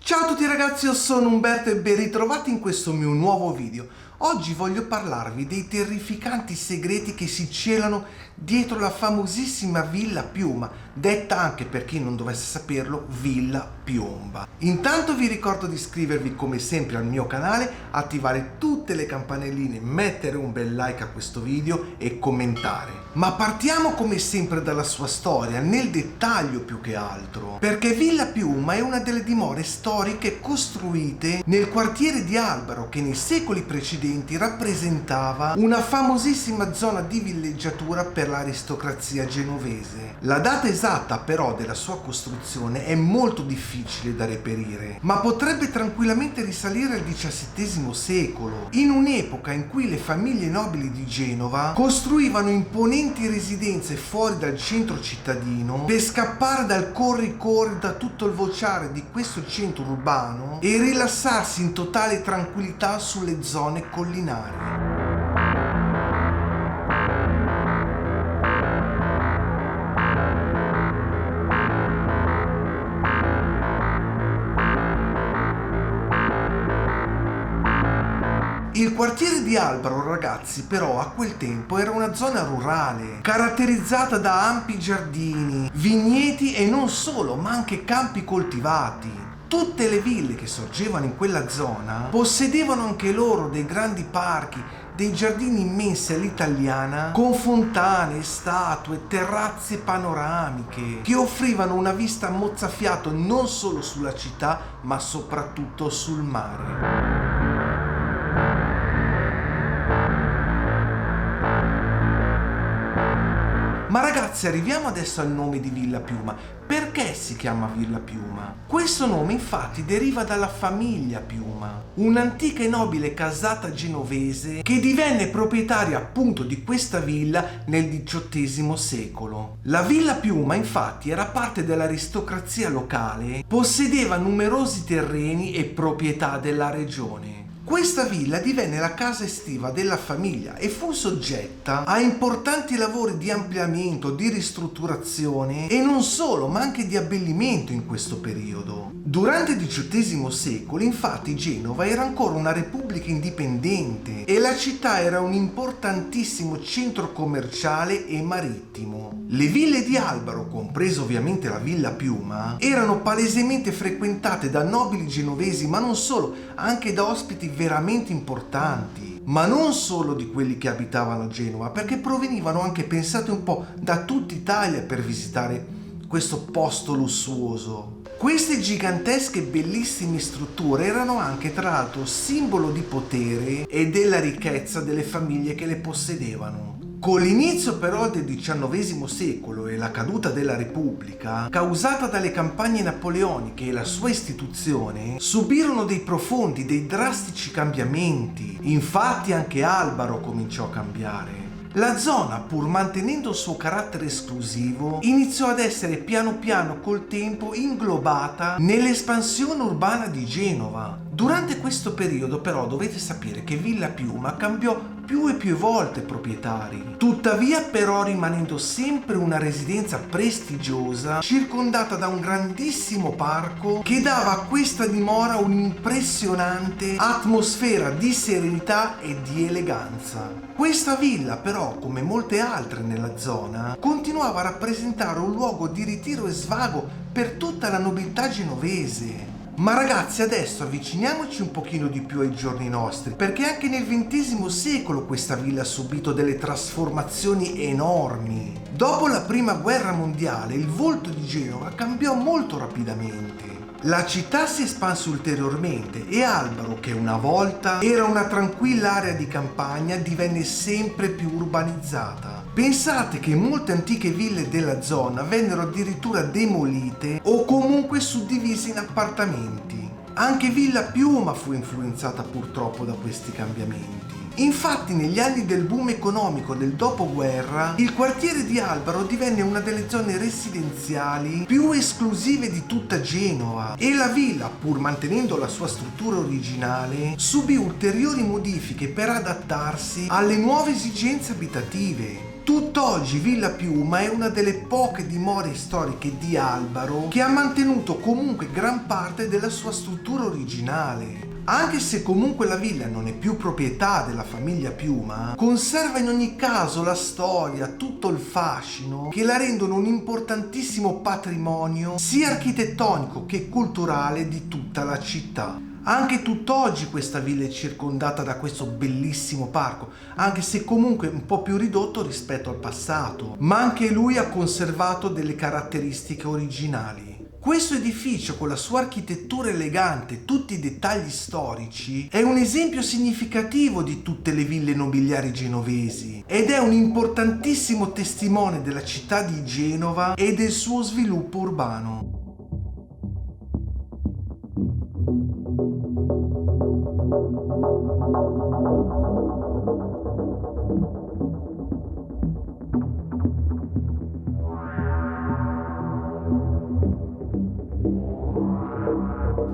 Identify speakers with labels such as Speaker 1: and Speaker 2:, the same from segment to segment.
Speaker 1: Ciao a tutti ragazzi, io sono Umberto e ben ritrovati in questo mio nuovo video. Oggi voglio parlarvi dei terrificanti segreti che si celano dietro la famosissima Villa Piuma, detta anche, per chi non dovesse saperlo, Villa Piomba. Intanto vi ricordo di iscrivervi come sempre al mio canale, attivare tutte le campanelline, mettere un bel like a questo video e commentare. Ma partiamo come sempre dalla sua storia, nel dettaglio più che altro, perché Villa Piuma è una delle dimore storiche costruite nel quartiere di Albaro, che nei secoli precedenti rappresentava una famosissima zona di villeggiatura per l'aristocrazia genovese. La data esatta però della sua costruzione è molto difficile da reperire, ma potrebbe tranquillamente risalire al XVII secolo, in un'epoca in cui le famiglie nobili di Genova costruivano imponenti residenze fuori dal centro cittadino per scappare dal corri-corri, da tutto il vociare di questo centro urbano, e rilassarsi in totale tranquillità sulle zone collinari. Il quartiere di Albaro, ragazzi, però a quel tempo era una zona rurale, caratterizzata da ampi giardini, vigneti e non solo, ma anche campi coltivati. Tutte le ville che sorgevano in quella zona possedevano anche loro dei grandi parchi, dei giardini immensi all'italiana, con fontane, statue, terrazze panoramiche, che offrivano una vista mozzafiato non solo sulla città, ma soprattutto sul mare. Ma ragazzi, arriviamo adesso al nome di Villa Piuma. Perché si chiama Villa Piuma? Questo nome infatti deriva dalla famiglia Piuma, un'antica e nobile casata genovese che divenne proprietaria appunto di questa villa nel XVIII secolo. La Villa Piuma infatti era parte dell'aristocrazia locale, possedeva numerosi terreni e proprietà della regione. Questa villa divenne la casa estiva della famiglia e fu soggetta a importanti lavori di ampliamento, di ristrutturazione e non solo, ma anche di abbellimento in questo periodo. Durante il XVIII secolo, infatti, Genova era ancora una repubblica indipendente e la città era un importantissimo centro commerciale e marittimo. Le ville di Albaro, compresa ovviamente la Villa Piuma, erano palesemente frequentate da nobili genovesi, ma non solo, anche da ospiti veramente importanti, ma non solo di quelli che abitavano a Genova, perché provenivano anche, pensate un po', da tutta Italia per visitare questo posto lussuoso. Queste gigantesche e bellissime strutture erano anche tra l'altro simbolo di potere e della ricchezza delle famiglie che le possedevano. Con l'inizio però del XIX secolo e la caduta della Repubblica, causata dalle campagne napoleoniche e la sua istituzione, subirono dei profondi, dei drastici cambiamenti. Infatti anche Albaro cominciò a cambiare. La zona, pur mantenendo il suo carattere esclusivo, iniziò ad essere piano piano col tempo inglobata nell'espansione urbana di Genova. Durante questo periodo però dovete sapere che Villa Piuma cambiò più e più volte proprietari, tuttavia però rimanendo sempre una residenza prestigiosa circondata da un grandissimo parco che dava a questa dimora un'impressionante atmosfera di serenità e di eleganza. Questa villa però, come molte altre nella zona, continuava a rappresentare un luogo di ritiro e svago per tutta la nobiltà genovese. Ma ragazzi, adesso avviciniamoci un pochino di più ai giorni nostri, perché anche nel XX secolo questa villa ha subito delle trasformazioni enormi. Dopo la prima guerra mondiale il volto di Genova cambiò molto rapidamente. La città si espanse ulteriormente e Albaro, che una volta era una tranquilla area di campagna, divenne sempre più urbanizzata. Pensate che molte antiche ville della zona vennero addirittura demolite o comunque suddivise in appartamenti. Anche Villa Piuma fu influenzata purtroppo da questi cambiamenti. Infatti negli anni del boom economico del dopoguerra, il quartiere di Albaro divenne una delle zone residenziali più esclusive di tutta Genova e la villa, pur mantenendo la sua struttura originale, subì ulteriori modifiche per adattarsi alle nuove esigenze abitative. Tutt'oggi Villa Piuma è una delle poche dimore storiche di Albaro che ha mantenuto comunque gran parte della sua struttura originale. Anche se comunque la villa non è più proprietà della famiglia Piuma, conserva in ogni caso la storia, tutto il fascino che la rendono un importantissimo patrimonio sia architettonico che culturale di tutta la città. Anche tutt'oggi questa villa è circondata da questo bellissimo parco, anche se comunque un po' più ridotto rispetto al passato, ma anche lui ha conservato delle caratteristiche originali. Questo edificio, con la sua architettura elegante e tutti i dettagli storici, è un esempio significativo di tutte le ville nobiliari genovesi ed è un importantissimo testimone della città di Genova e del suo sviluppo urbano.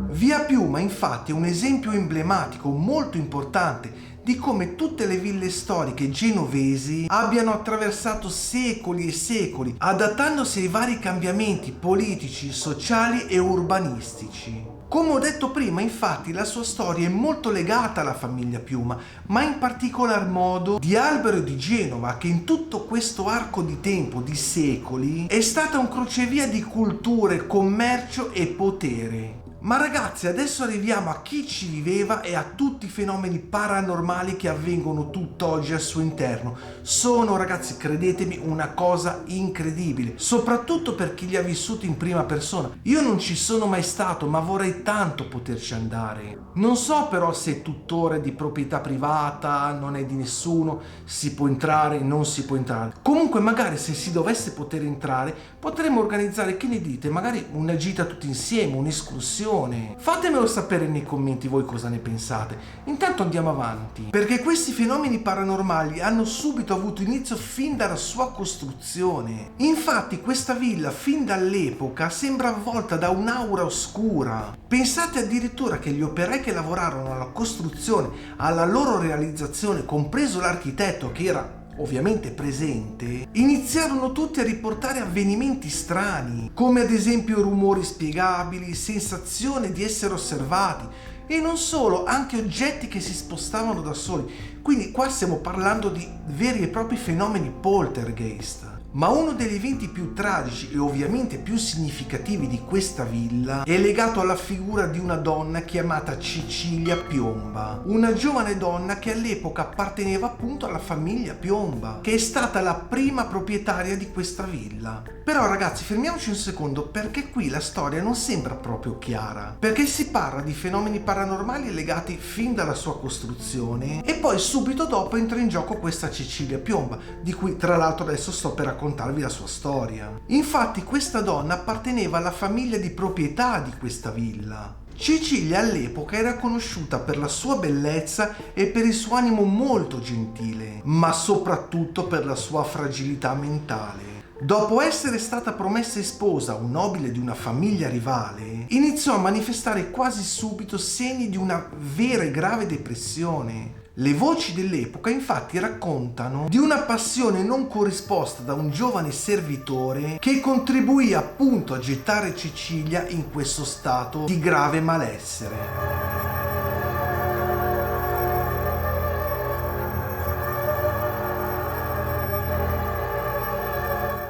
Speaker 1: Via Piuma infatti è un esempio emblematico molto importante di come tutte le ville storiche genovesi abbiano attraversato secoli e secoli, adattandosi ai vari cambiamenti politici, sociali e urbanistici. Come ho detto prima, infatti, la sua storia è molto legata alla famiglia Piuma, ma in particolar modo di Albaro e di Genova, che in tutto questo arco di tempo, di secoli, è stata un crocevia di culture, commercio e potere. Ma ragazzi, adesso arriviamo a chi ci viveva e a tutti i fenomeni paranormali che avvengono tutt'oggi al suo interno. Sono, ragazzi, credetemi, una cosa incredibile, soprattutto per chi li ha vissuti in prima persona. Io non ci sono mai stato, ma vorrei tanto poterci andare. Non so però se è tuttora di proprietà privata, non è di nessuno, si può entrare, non si può entrare. Comunque magari se si dovesse poter entrare, potremmo organizzare, che ne dite, magari una gita tutti insieme, un'escursione. Fatemelo sapere nei commenti voi cosa ne pensate. Intanto andiamo avanti, perché questi fenomeni paranormali hanno subito avuto inizio fin dalla sua costruzione. Infatti questa villa fin dall'epoca sembra avvolta da un'aura oscura. Pensate addirittura che gli operai che lavorarono alla costruzione, alla loro realizzazione, compreso l'architetto che era ovviamente presente, iniziarono tutti a riportare avvenimenti strani, come ad esempio rumori spiegabili, sensazione di essere osservati e non solo, anche oggetti che si spostavano da soli. Quindi qua stiamo parlando di veri e propri fenomeni poltergeist. Ma uno degli eventi più tragici e ovviamente più significativi di questa villa è legato alla figura di una donna chiamata Cecilia Piomba, una giovane donna che all'epoca apparteneva appunto alla famiglia Piomba, che è stata la prima proprietaria di questa villa. Però ragazzi, fermiamoci un secondo, perché qui la storia non sembra proprio chiara, perché si parla di fenomeni paranormali legati fin dalla sua costruzione e poi subito dopo entra in gioco questa Cecilia Piomba, di cui tra l'altro adesso sto per raccontarvi la sua storia. Infatti questa donna apparteneva alla famiglia di proprietà di questa villa. Cecilia all'epoca era conosciuta per la sua bellezza e per il suo animo molto gentile, ma soprattutto per la sua fragilità mentale. Dopo essere stata promessa e sposa a un nobile di una famiglia rivale, iniziò a manifestare quasi subito segni di una vera e grave depressione. Le voci dell'epoca infatti raccontano di una passione non corrisposta da un giovane servitore che contribuì appunto a gettare Cecilia in questo stato di grave malessere.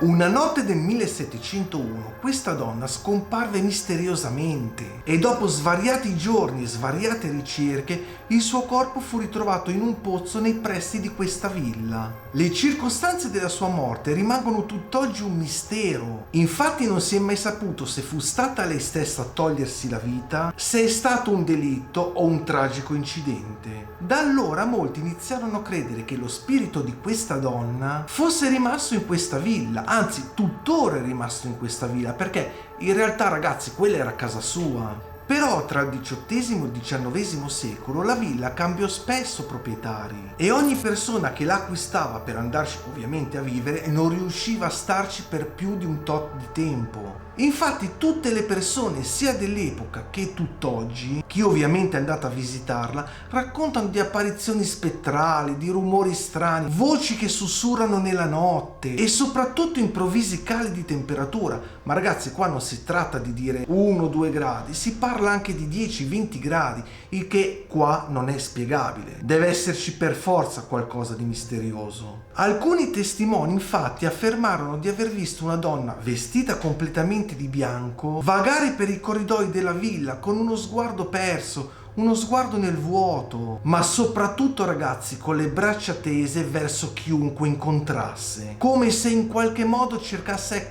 Speaker 1: Una notte del 1701 questa donna scomparve misteriosamente e dopo svariati giorni e svariate ricerche il suo corpo fu ritrovato in un pozzo nei pressi di questa villa. Le circostanze della sua morte rimangono tutt'oggi un mistero. Infatti non si è mai saputo se fu stata lei stessa a togliersi la vita, se è stato un delitto o un tragico incidente. Da allora molti iniziarono a credere che lo spirito di questa donna fosse rimasto in questa villa, anzi tuttora è rimasto in questa villa, perché in realtà ragazzi quella era casa sua. Però tra il XVIII e il XIX secolo la villa cambiò spesso proprietari e ogni persona che la acquistava per andarci ovviamente a vivere non riusciva a starci per più di un tot di tempo. Infatti tutte le persone sia dell'epoca che tutt'oggi, chi ovviamente è andato a visitarla, raccontano di apparizioni spettrali, di rumori strani, voci che sussurrano nella notte e soprattutto improvvisi cali di temperatura. Ma ragazzi, qua non si tratta di dire 1-2 gradi, si parla anche di 10-20 gradi, il che qua non è spiegabile. Deve esserci per forza qualcosa di misterioso. Alcuni testimoni infatti affermarono di aver visto una donna vestita completamente di bianco vagare per i corridoi della villa con uno sguardo perso, uno sguardo nel vuoto, ma soprattutto ragazzi con le braccia tese verso chiunque incontrasse, come se in qualche modo cercasse,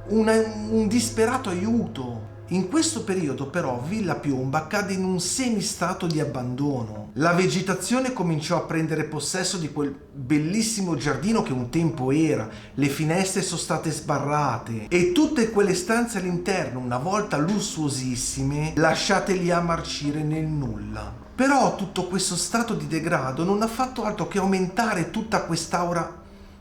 Speaker 1: un disperato aiuto. In questo periodo però Villa Piomba cadde in un semistato di abbandono. La vegetazione cominciò a prendere possesso di quel bellissimo giardino che un tempo era, le finestre sono state sbarrate e tutte quelle stanze all'interno, una volta lussuosissime, lasciate lì a marcire nel nulla. Però tutto questo stato di degrado non ha fatto altro che aumentare tutta quest'aura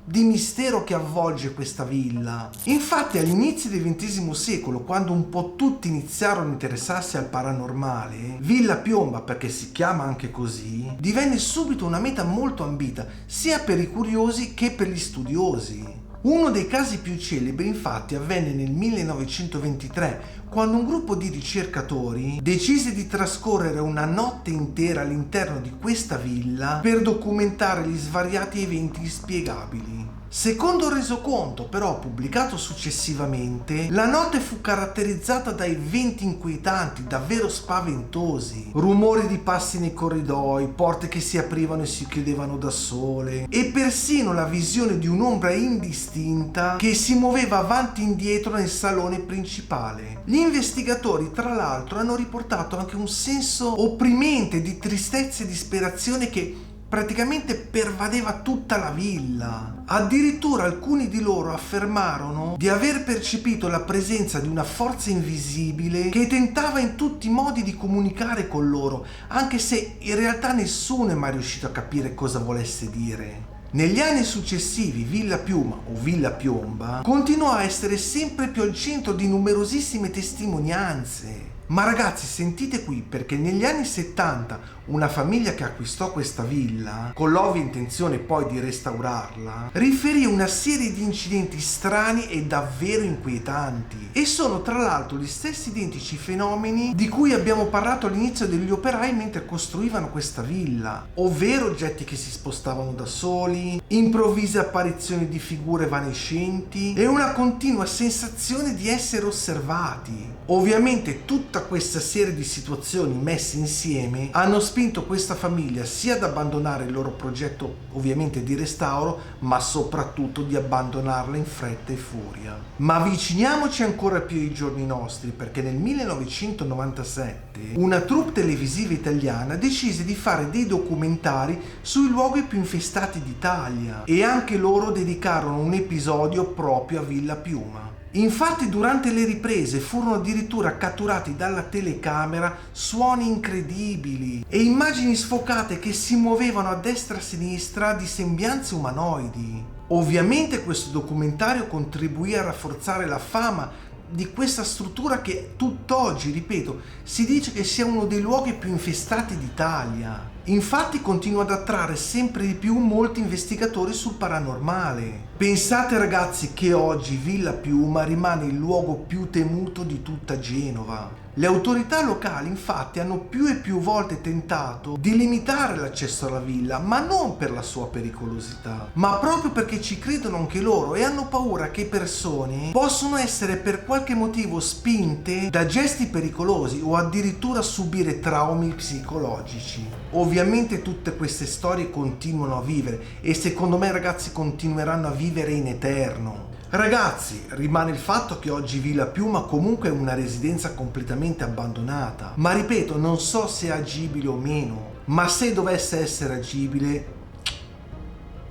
Speaker 1: di mistero che avvolge questa villa. Infatti agli inizi del XX secolo, quando un po' tutti iniziarono a interessarsi al paranormale, Villa Piomba, perché si chiama anche così, divenne subito una meta molto ambita sia per i curiosi che per gli studiosi. Uno dei casi più celebri infatti avvenne nel 1923, quando un gruppo di ricercatori decise di trascorrere una notte intera all'interno di questa villa per documentare gli svariati eventi inspiegabili. Secondo il resoconto, però pubblicato successivamente, la notte fu caratterizzata da eventi inquietanti, davvero spaventosi. Rumori di passi nei corridoi, porte che si aprivano e si chiudevano da sole e persino la visione di un'ombra indistinta che si muoveva avanti e indietro nel salone principale. Gli investigatori, tra l'altro, hanno riportato anche un senso opprimente di tristezza e disperazione che praticamente pervadeva tutta la villa. Addirittura alcuni di loro affermarono di aver percepito la presenza di una forza invisibile che tentava in tutti i modi di comunicare con loro, anche se in realtà nessuno è mai riuscito a capire cosa volesse dire. Negli anni successivi Villa Piuma o Villa Piomba continuò a essere sempre più al centro di numerosissime testimonianze. Ma ragazzi, sentite qui, perché negli anni 70 una famiglia che acquistò questa villa, con l'ovvia intenzione poi di restaurarla, riferì una serie di incidenti strani e davvero inquietanti. E sono tra l'altro gli stessi identici fenomeni di cui abbiamo parlato all'inizio degli operai mentre costruivano questa villa, ovvero oggetti che si spostavano da soli, improvvise apparizioni di figure evanescenti e una continua sensazione di essere osservati. Ovviamente tutta questa serie di situazioni messe insieme hanno spinto questa famiglia sia ad abbandonare il loro progetto ovviamente di restauro, ma soprattutto di abbandonarla in fretta e furia. Ma avviciniamoci ancora più ai giorni nostri, perché nel 1997 una troupe televisiva italiana decise di fare dei documentari sui luoghi più infestati d'Italia e anche loro dedicarono un episodio proprio a Villa Piuma. Infatti durante le riprese furono addirittura catturati dalla telecamera suoni incredibili e immagini sfocate che si muovevano a destra e a sinistra di sembianze umanoidi. Ovviamente questo documentario contribuì a rafforzare la fama di questa struttura che tutt'oggi, ripeto, si dice che sia uno dei luoghi più infestati d'Italia. Infatti continua ad attrarre sempre di più molti investigatori sul paranormale. Pensate ragazzi che oggi Villa Piuma rimane il luogo più temuto di tutta Genova. Le autorità locali infatti hanno più e più volte tentato di limitare l'accesso alla villa, ma non per la sua pericolosità, ma proprio perché ci credono anche loro e hanno paura che persone possono essere per qualche motivo spinte da gesti pericolosi o addirittura subire traumi psicologici. Ovviamente tutte queste storie continuano a vivere e secondo me ragazzi continueranno a vivere in eterno. Ragazzi, rimane il fatto che oggi Villa Piuma comunque è una residenza completamente abbandonata, ma ripeto, non so se è agibile o meno, ma se dovesse essere agibile,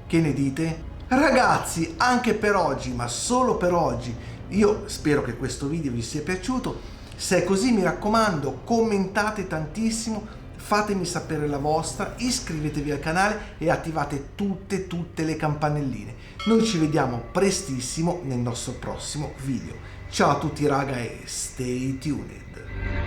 Speaker 1: che ne dite? Ragazzi, anche per oggi, ma solo per oggi, io spero che questo video vi sia piaciuto. Se è così mi raccomando, commentate tantissimo, fatemi sapere la vostra, iscrivetevi al canale e attivate tutte le campanelline. Noi ci vediamo prestissimo nel nostro prossimo video. Ciao a tutti raga e stay tuned!